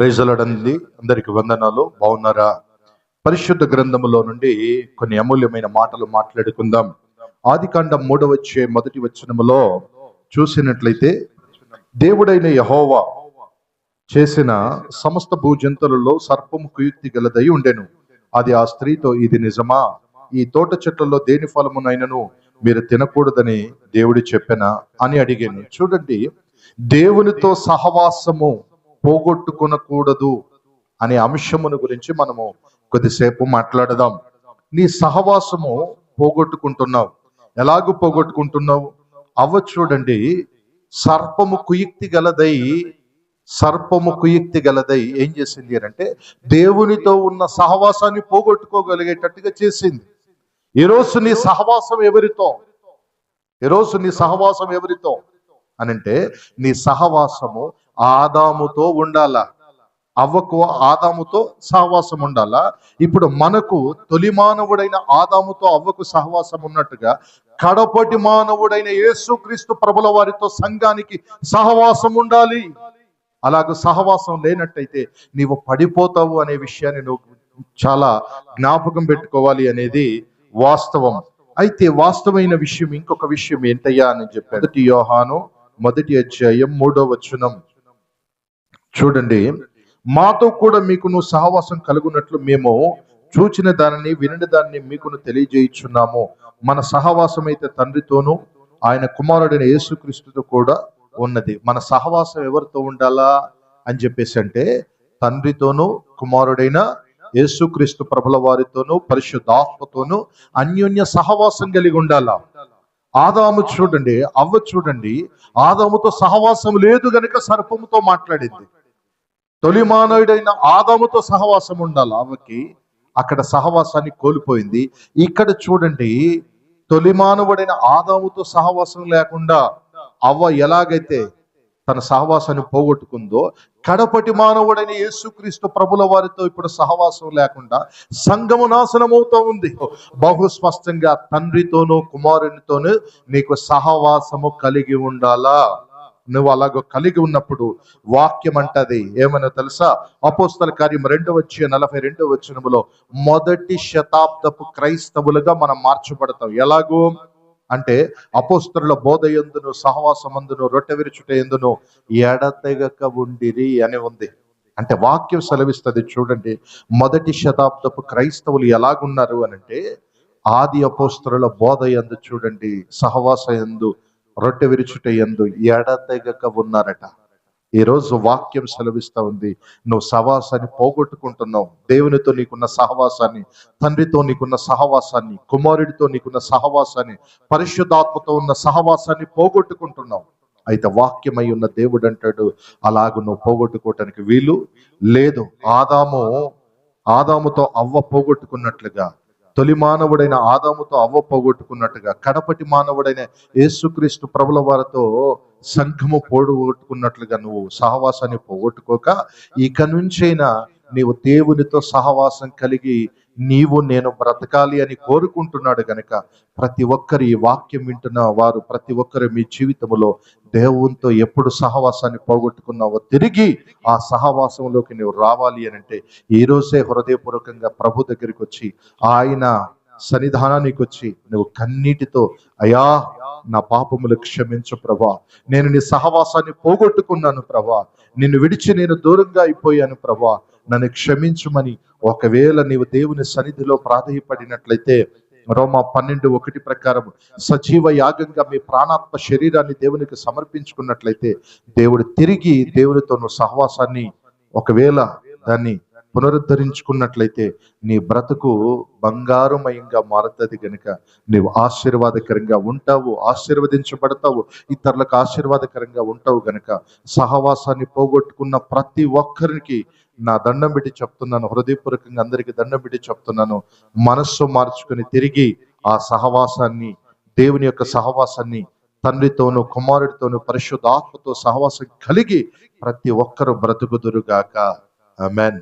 ప్రైజులడండి, అందరికి వందనాలు. బాగున్నారా? పరిశుద్ధ గ్రంథములో నుండి కొన్ని అమూల్యమైన మాటలు మాట్లాడుకుందాం. ఆదికాండం 3వ అధ్యాయం 1వ వచనములో చూసినట్లయితే, దేవుడైన యెహోవా చేసిన సమస్త భూజంతువులలో సర్పము కుయుక్తి గలదై ఉండెను. అది ఆ స్త్రీతో, ఇది నిజమా? ఈ తోట చెట్లలో దేని ఫలమునైనను మీరు తినకూడదని దేవుడు చెప్పెనా అని అడిగాను. చూడండి, దేవునితో సహవాసము పోగొట్టుకొనకూడదు అనే అంశమును గురించి మనము కొద్దిసేపు మాట్లాడదాం. నీ సహవాసము పోగొట్టుకుంటున్నావు. ఎలాగూ పోగొట్టుకుంటున్నావు? చూడండి, సర్పము కుయుక్తి గలదై ఏం చేసింది అంటే దేవునితో ఉన్న సహవాసాన్ని పోగొట్టుకోగలిగేటట్టుగా చేసింది. ఈరోజు నీ సహవాసం ఎవరితో అనంటే, నీ సహవాసము ఆదాముతో ఉండాలా. అవ్వకు ఆదాముతో సహవాసం ఉండాలా. ఇప్పుడు మనకు తొలి మానవుడైన ఆదాముతో అవ్వకు సహవాసం ఉన్నట్టుగా కడపటి మానవుడైన యేసుక్రీస్తు ప్రభుల వారితో సంఘానికి సహవాసం ఉండాలి. అలాగ సహవాసం లేనట్టయితే నీవు పడిపోతావు అనే విషయాన్ని నువ్వు చాలా జ్ఞాపకం పెట్టుకోవాలి అనేది వాస్తవం. అయితే వాస్తవమైన విషయం ఇంకొక విషయం ఏంటయ్యా అని చెప్పారు. 1 యోహాను 1వ అధ్యాయం 3వ వచనం చూడండి, మాతో కూడా మీకును సహవాసం కలుగునట్లు మేము చూచిన దానిని వినిన దానిని మీకును తెలియజేయుచున్నాము. మన సహవాసం అయితే తండ్రితోనూ ఆయన కుమారుడైన యేసుక్రీస్తుతో కూడా ఉన్నది. మన సహవాసం ఎవరితో ఉండాలా అని చెప్పేసి అంటే, తండ్రితోనూ కుమారుడైన యేసుక్రీస్తు ప్రభుల వారితోనూ పరిశుద్ధాత్మతోనూ అన్యోన్య సహవాసం కలిగి ఉండాలా. ఆదాము చూడండి, అవ్వ చూడండి, ఆదాముతో సహవాసం లేదు గనుక సర్పముతో మాట్లాడింది. తొలి మానవుడైన ఆదాముతో సహవాసం ఉండాలి అవ్వకి, అక్కడ సహవాసాన్ని కోల్పోయింది. ఇక్కడ చూడండి, తొలి మానవుడైన ఆదాముతో సహవాసం లేకుండా అవ్వ ఎలాగైతే తన సహవాసాన్ని పోగొట్టుకుందో, కడపటి మానవుడైన యేసుక్రీస్తు ప్రభుల వారితో ఇప్పుడు సహవాసం లేకుండా సంఘము నాశనమవుతూ ఉంది. బహు స్పష్టంగా తండ్రితోనూ కుమారునితోనూ నీకు సహవాసము కలిగి ఉండాలా. నువ్వు అలాగ కలిగి ఉన్నప్పుడు వాక్యం అంటది ఏమన్నా తెలుసా? అపోస్తల కార్యం 2వ అధ్యాయం 42వ వచనములో మొదటి శతాబ్దపు క్రైస్తవులుగా మనం మార్చబడతాం. ఎలాగూ అంటే, అపోస్తలుల బోధ యందును సహవాసమందును రొట్టె విరుచుట యందును ఎడతెగక ఉండిరి అని ఉంది. అంటే వాక్యం సెలవిస్తుంది. చూడండి, మొదటి శతాబ్దపు క్రైస్తవులు ఎలాగున్నారు అనంటే, ఆది అపోస్తలుల బోధ యందు చూడండి, సహవాస యందు రొట్టె విరుచుట యందు ఎడతెగక ఉన్నారట. ఈరోజు వాక్యం సెలవిస్తా ఉంది, నువ్వు సహవాసాన్ని పోగొట్టుకుంటున్నావు. దేవునితో నీకున్న సహవాసాన్ని, తండ్రితో నీకున్న సహవాసాన్ని, కుమారుడితో నీకున్న సహవాసాన్ని, పరిశుద్ధాత్మతో ఉన్న సహవాసాన్ని పోగొట్టుకుంటున్నావు. అయితే వాక్యమై ఉన్న దేవుడు అంటాడు, అలాగ నువ్వు పోగొట్టుకోవటానికి వీలు లేదు. ఆదాముతో అవ్వ పోగొట్టుకున్నట్లుగా, తొలి మానవుడైన ఆదాముతో అవ్వ పోగొట్టుకున్నట్టుగా, కడపటి మానవుడైన యేసుక్రీస్తు ప్రభుల వారితో సంఘము పోగొట్టుకున్నట్లుగా నువ్వు సహవాసాన్ని పోగొట్టుకోక, ఇక నుంచైనా నీవు దేవునితో సహవాసం కలిగి నేను బ్రతకాలి అని కోరుకుంటున్నాడు గనక, ప్రతి ఒక్కరు ఈ వాక్యం వింటున్న వారు ప్రతి ఒక్కరు మీ జీవితంలో దేవునితో ఎప్పుడు సహవాసాన్ని పోగొట్టుకున్నావో తిరిగి ఆ సహవాసంలోకి నువ్వు రావాలి అని అంటే, ఈ రోజే హృదయపూర్వకంగా ప్రభు దగ్గరికి వచ్చి, ఆయన సన్నిధానానికి వచ్చి నువ్వు కన్నీటితో, అయ్యా నా పాపములు క్షమించు ప్రభా, నేను నీ సహవాసాన్ని పోగొట్టుకున్నాను ప్రభా, నిన్ను విడిచి నేను దూరంగా అయిపోయాను ప్రభా, నన్ను క్షమించుమని ఒకవేళ నీవు దేవుని సన్నిధిలో ప్రాధేయపడినట్లయితే, రోమా 12:1 ప్రకారం సజీవ యాగంగా మీ ప్రాణాత్మ శరీరాన్ని దేవునికి సమర్పించుకున్నట్లయితే, దేవుడు తిరిగి దేవునితో నువ్వు సహవాసాన్ని ఒకవేళ దాన్ని పునరుద్ధరించుకున్నట్లయితే నీ బ్రతుకు బంగారుమయంగా మారుతుంది గనుక నీవు ఆశీర్వాదకరంగా ఉంటావు, ఆశీర్వదించబడతావు, ఇతరులకు ఆశీర్వాదకరంగా ఉంటావు గనుక సహవాసాన్ని పోగొట్టుకున్న ప్రతి ఒక్కరికి నా దండం పెట్టి చెప్తున్నాను, హృదయపూర్వకంగా అందరికీ దండం పెట్టి చెప్తున్నాను, మనస్సు మార్చుకుని తిరిగి ఆ సహవాసాన్ని, దేవుని యొక్క సహవాసాన్ని, తండ్రితోనూ కుమారుడితోనూ పరిశుద్ధాత్మతో సహవాసం కలిగి ప్రతి ఒక్కరు బ్రతుకుదురుగాక. ఆమేన్.